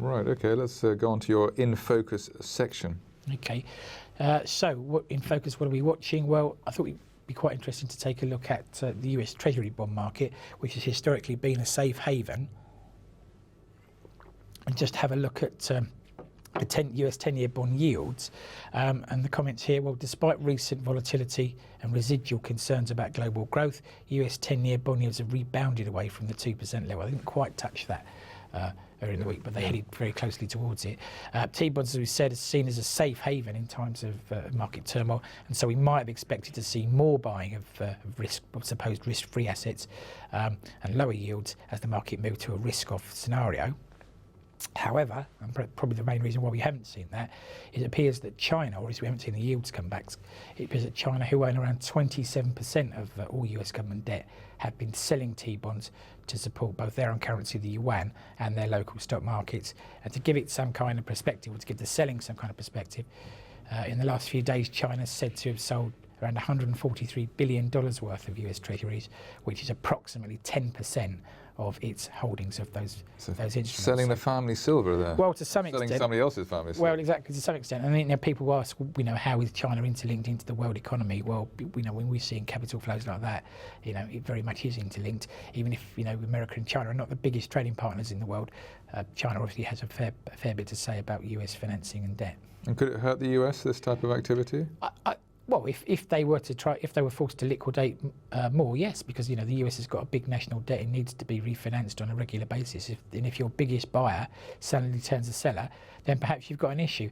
Right, okay, let's go on to your In Focus section. Okay, so in Focus, what are we watching? Well, I thought it'd be quite interesting to take a look at the US Treasury bond market, which has historically been a safe haven, and just have a look at the US 10-year bond yields. And the comments here, well, despite recent volatility and residual concerns about global growth, US 10-year bond yields have rebounded away from the 2% level. I didn't quite touch that earlier in the week, but they headed very closely towards it. T-bonds, as we said, is seen as a safe haven in times of market turmoil, and so we might have expected to see more buying of supposed risk-free assets and lower yields as the market moved to a risk-off scenario. However, and probably the main reason why we haven't seen that, it appears that China, or at least we haven't seen the yields come back, it appears that China, who own around 27% of all US government debt, have been selling T-bonds to support both their own currency, the yuan, and their local stock markets. And to give it some kind of perspective, or to give the selling some kind of perspective, in the last few days, China is said to have sold around $143 billion worth of US treasuries, which is approximately 10% of its holdings of those instruments. Selling the family silver there. Well, to some extent. Selling somebody else's family silver. Well, exactly, to some extent. I mean, people ask, how is China interlinked into the world economy? Well, when we're seeing capital flows like that, it very much is interlinked. Even if, America and China are not the biggest trading partners in the world, China obviously has a fair bit to say about US financing and debt. And could it hurt the US, this type of activity? Well, if they were forced to liquidate more, yes, because the US has got a big national debt and needs to be refinanced on a regular basis. If your biggest buyer suddenly turns a seller, then perhaps you've got an issue.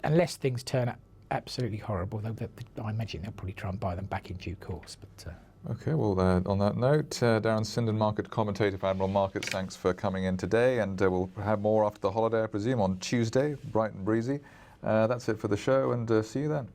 Unless things turn out absolutely horrible, though, I imagine they'll probably try and buy them back in due course. But okay, well, on that note, Darren Sinden, market commentator for Admiral Markets, thanks for coming in today, and we'll have more after the holiday, I presume, on Tuesday, bright and breezy. That's it for the show, and see you then.